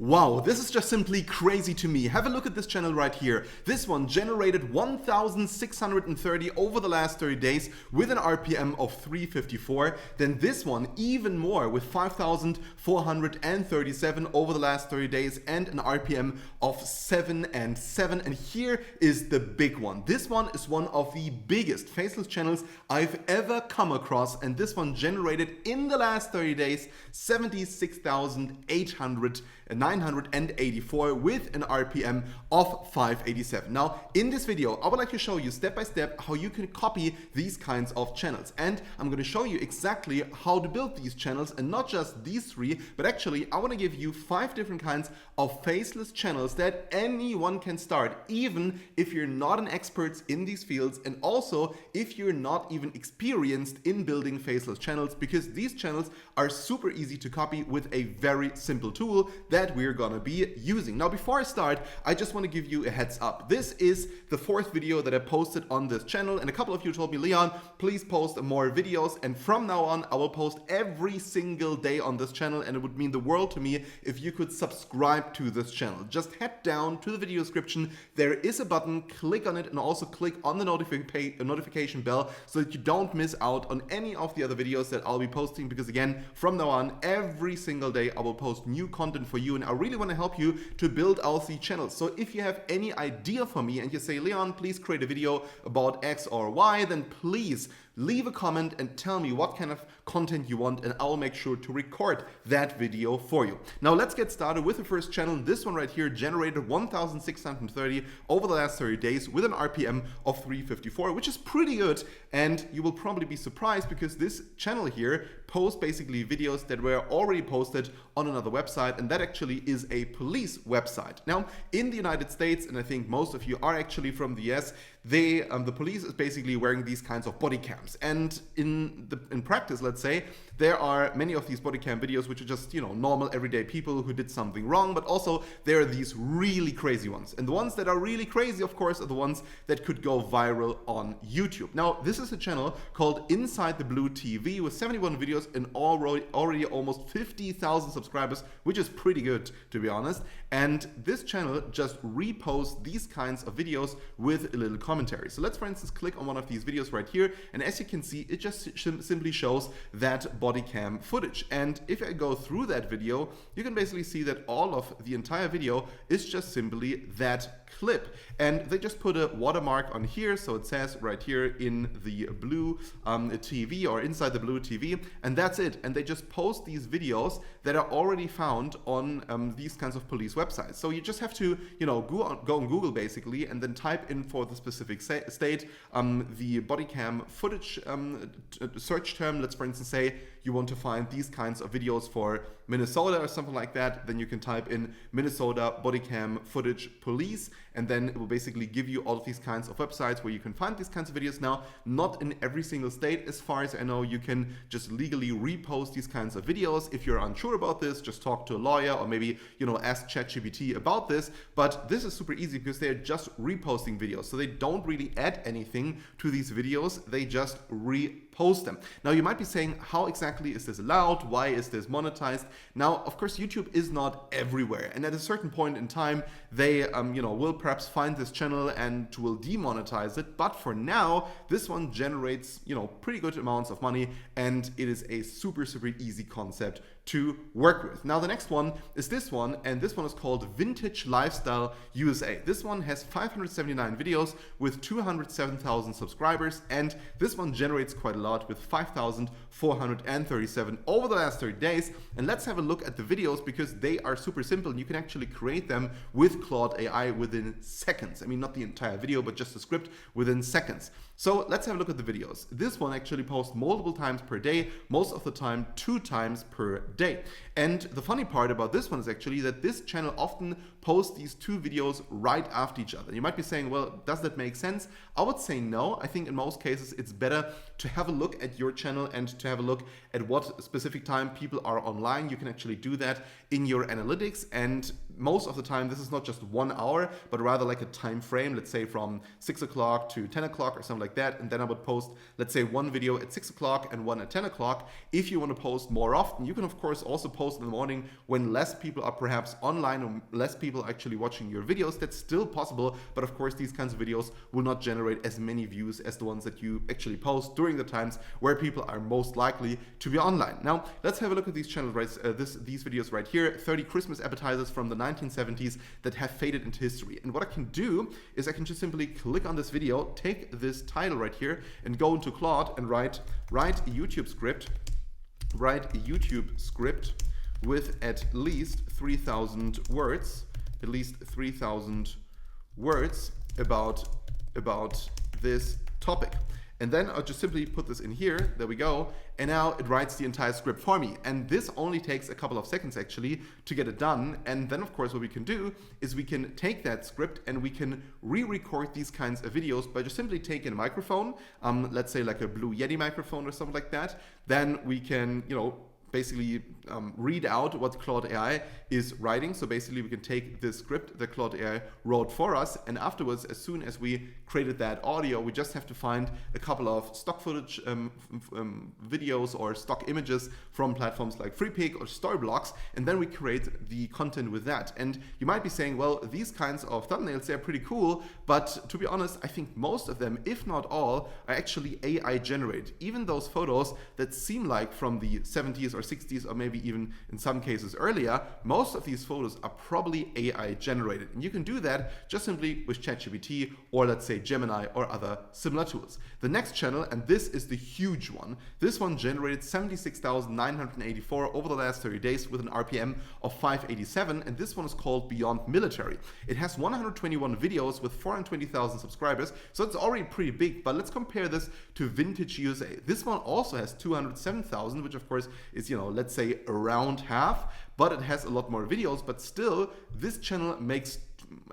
Wow, this is just simply crazy to me. Have a look at this channel right here. This one generated 1,630 over the last 30 days with an RPM of 354. Then this one even more with 5,437 over the last 30 days and an RPM of 7 and 7. And here is the big one. This one is one of the biggest faceless channels I've ever come across. And this one generated in the last 30 days 76,984 with an RPM of 587. Now, in this video, I would like to show you step by step how you can copy these kinds of channels. And I'm going to show you exactly how to build these channels, and not just these three, but actually I want to give you 5 different kinds of faceless channels that anyone can start, even if you're not an expert in these fields, and also if you're not even experienced in building faceless channels, because these channels are super easy to copy with a very simple tool that we're gonna be using. Now, before I start, I just want to give you a heads up. This is the 4th video that I posted on this channel, and a couple of you told me, Leon, please post more videos, and from now on I will post every single day on this channel, and it would mean the world to me if you could subscribe to this channel. Just head down to the video description, there is a button, click on it, and also click on the notification bell so that you don't miss out on any of the other videos that I'll be posting, because again, from now on, every single day I will post new content for you, and I really want to help you to build out the channels. So if you have any idea for me and you say, Leon, please create a video about X or Y, then please leave a comment and tell me what kind of content you want, and I'll make sure to record that video for you. Now let's get started with the first channel. This one right here generated 1,630 over the last 30 days with an RPM of 354, which is pretty good. And you will probably be surprised because this channel here posts basically videos that were already posted on another website, and that actually is a police website. Now, in the United States, and I think most of you are actually from the US, the police is basically wearing these kinds of body cams, and in practice, let's say, there are many of these body cam videos which are just, normal everyday people who did something wrong, but also there are these really crazy ones, and the ones that are really crazy, of course, are the ones that could go viral on YouTube. Now, this is a channel called Inside the Blue TV with 71 videos and already almost 50,000 subscribers, which is pretty good, to be honest. And this channel just reposts these kinds of videos with a little commentary. So let's, for instance, click on one of these videos right here, and as you can see, it just simply shows that body cam footage. And if I go through that video, you can basically see that all of the entire video is just simply that clip, and they just put a watermark on here, so it says right here in the blue TV or Inside the Blue TV, and that's it. And they just post these videos that are already found on these kinds of police websites. So you just have to go on Google basically, and then type in for the specific state the body cam footage search term. Let's, for instance, say you want to find these kinds of videos for Minnesota or something like that, then you can type in Minnesota body cam footage police, and then it will basically give you all of these kinds of websites where you can find these kinds of videos. Now, not in every single state, as far as I know, you can just legally repost these kinds of videos. If you're unsure about this, just talk to a lawyer, or maybe, ask ChatGPT about this. But this is super easy because they're just reposting videos. So they don't really add anything to these videos. They just repost them. Now, you might be saying, how exactly is this allowed? Why is this monetized? Now, of course, YouTube is not everywhere. And at a certain point in time, they, will perhaps find this channel and will demonetize it. But for now, this one generates, pretty good amounts of money, and it is a super, super easy concept to work with. Now, the next one is this one, and this one is called Vintage Lifestyle USA. This one has 579 videos with 207,000 subscribers, and this one generates quite a lot with 5,437 over the last 30 days. And let's have a look at the videos, because they are super simple and you can actually create them with Claude AI within seconds. I mean, not the entire video, but just the script within seconds. So let's have a look at the videos. This one actually posts multiple times per day, most of the time 2 times per day. And the funny part about this one is actually that this channel often posts these 2 videos right after each other. You might be saying, well, does that make sense? I would say no. I think in most cases it's better to have a look at your channel and to have a look at what specific time people are online. You can actually do that in your analytics, and most of the time, this is not just 1 hour, but rather like a time frame, let's say from 6 o'clock to 10 o'clock or something like that. And then I would post, let's say, one video at 6 o'clock and one at 10 o'clock. If you want to post more often, you can of course also post in the morning when less people are perhaps online or less people actually watching your videos. That's still possible, but of course these kinds of videos will not generate as many views as the ones that you actually post during the times where people are most likely to be online. Now let's have a look at these channels, right? These videos right here, 30 Christmas appetizers from the 1970s that have faded into history. And what I can do is I can just simply click on this video, take this title right here and go into Claude and write a YouTube script, with at least 3,000 words, about this topic. And then I'll just simply put this in here, there we go, and now it writes the entire script for me. And this only takes a couple of seconds actually to get it done. And then of course what we can do is we can take that script and we can re-record these kinds of videos by just simply taking a microphone, let's say like a Blue Yeti microphone or something like that. Then we can, basically read out what Claude AI is writing. So basically we can take this script that Claude AI wrote for us, and afterwards, as soon as we created that audio, we just have to find a couple of stock footage videos or stock images from platforms like Freepik or Storyblocks, and then we create the content with that. And you might be saying, well, these kinds of thumbnails, they're pretty cool, but to be honest, I think most of them, if not all, are actually AI generated. Even those photos that seem like from the 70s or 60s, or maybe even in some cases earlier, most of these photos are probably AI generated. And you can do that just simply with ChatGPT or let's say Gemini or other similar tools. The next channel, and this is the huge one, this one generated 76,984 over the last 30 days with an RPM of 587, and this one is called Beyond Military. It has 121 videos with 420,000 subscribers, so it's already pretty big, but let's compare this to Vintage USA. This one also has 207,000, which of course is, let's say around half, but it has a lot more videos, but still this channel makes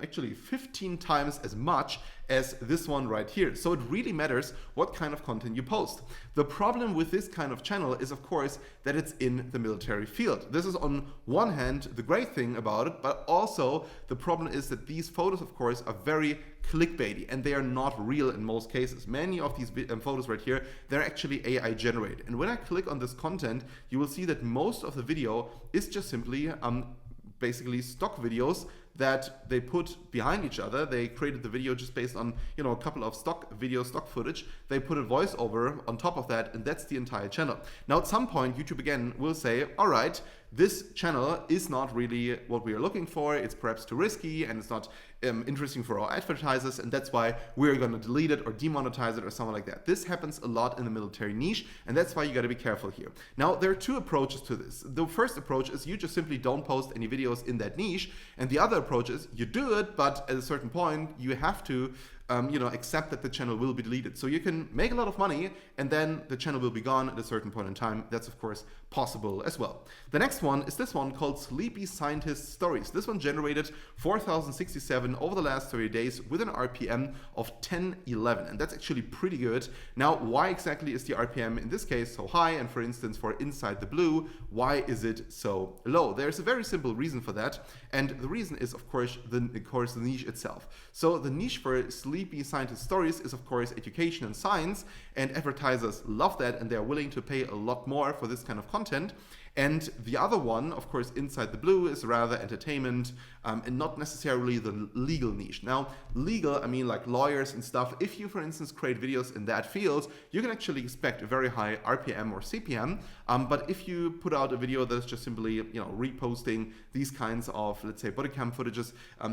actually 15 times as much as this one right here. So it really matters what kind of content you post. The problem with this kind of channel is of course that it's in the military field. This is on one hand the great thing about it, but also the problem is that these photos of course are very clickbaity and they are not real in most cases. Many of these photos right here, they're actually AI generated. And when I click on this content, you will see that most of the video is just simply basically stock videos that they put behind each other. They created the video just based on, a couple of stock footage. They put a voiceover on top of that, and that's the entire channel. Now, at some point, YouTube again will say, all right, this channel is not really what we are looking for. It's perhaps too risky and it's not interesting for our advertisers, and that's why we're going to delete it or demonetize it or something like that. This happens a lot in the military niche, and that's why you got to be careful here. Now, there are two approaches to this. The first approach is you just simply don't post any videos in that niche, and the other approach is you do it, but at a certain point you have to accept that the channel will be deleted. So you can make a lot of money and then the channel will be gone at a certain point in time. That's of course possible as well. The next one is this one called Sleepy Scientist Stories. This one generated 4,067 over the last 30 days with an RPM of 1011, and that's actually pretty good. Now, why exactly is the RPM in this case so high? And for instance, for Inside the Blue, why is it so low? There's a very simple reason for that, and the reason is of course the niche itself. So the niche for Sleepy Scientist Stories is of course education and science, and advertisers love that and they are willing to pay a lot more for this kind of content. And the other one, of course, Inside the Blue, is rather entertainment and not necessarily the legal niche. Now, legal, I mean like lawyers and stuff. If you, for instance, create videos in that field, you can actually expect a very high RPM or CPM. But if you put out a video that is just simply, reposting these kinds of, let's say, body cam footages,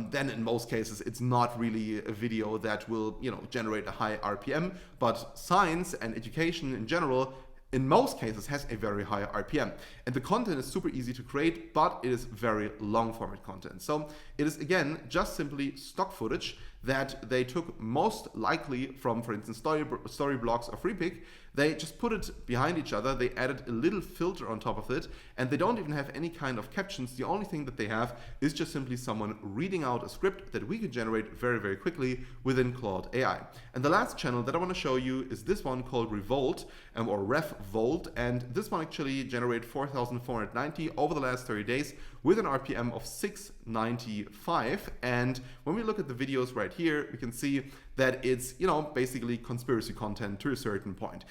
then in most cases, it's not really a video that will, generate a high RPM. But science and education in general, in most cases, has a very high RPM. And the content is super easy to create, but it is very long format content. So it is, again, just simply stock footage that they took most likely from, for instance, Storyblocks or Freepik. They just put it behind each other. They added a little filter on top of it, and they don't even have any kind of captions. The only thing that they have is just simply someone reading out a script that we can generate very, very quickly within Claude AI. And the last channel that I want to show you is this one called Revolt, or RevVolt, and this one actually generated 4,490 over the last 30 days with an RPM of 695. And when we look at the videos right here, we can see that it's, basically conspiracy content to a certain point.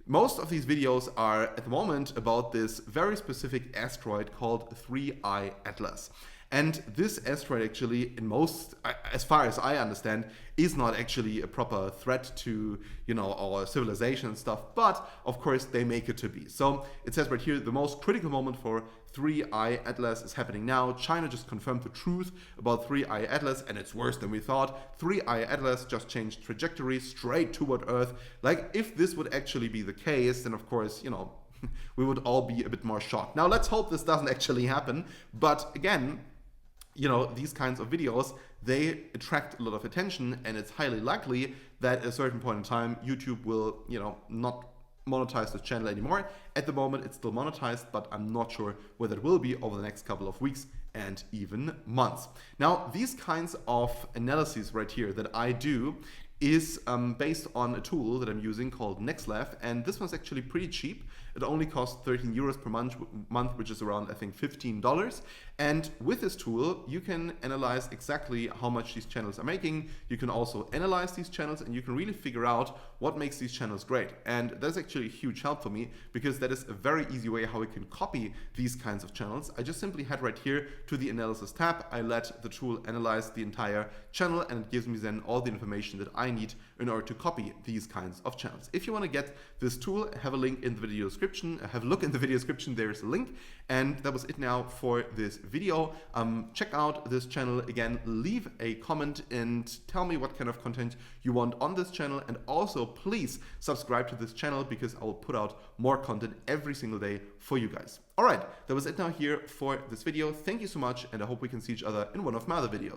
Most of these videos are at the moment about this very specific asteroid called 3I Atlas. And this asteroid actually, as far as I understand, is not actually a proper threat to, our civilization and stuff, but of course they make it to be. So it says right here, the most critical moment for 3I Atlas is happening now. China just confirmed the truth about 3I Atlas, and it's worse than we thought. 3I Atlas just changed trajectory straight toward Earth. Like, if this would actually be the case, then of course, we would all be a bit more shocked. Now, let's hope this doesn't actually happen. But again, these kinds of videos, they attract a lot of attention, and it's highly likely that at a certain point in time, YouTube will, not monetize the channel anymore. At the moment, it's still monetized, but I'm not sure whether it will be over the next couple of weeks and even months. Now, these kinds of analyses right here that I do is based on a tool that I'm using called NextLav, and this one's actually pretty cheap. It only costs 13 euros per month, which is around, I think, $15. And with this tool, you can analyze exactly how much these channels are making. You can also analyze these channels, and you can really figure out what makes these channels great. And that's actually a huge help for me, because that is a very easy way how we can copy these kinds of channels. I just simply head right here to the analysis tab. I let the tool analyze the entire channel, and it gives me then all the information that I need in order to copy these kinds of channels. If you want to get this tool, have a link in the video description. Have a look in the video description. There's a link. And that was it now for this video. Check out this channel again. Leave a comment and tell me what kind of content you want on this channel. And also, please subscribe to this channel, because I will put out more content every single day for you guys. All right, that was it now here for this video. Thank you so much, and I hope we can see each other in one of my other videos.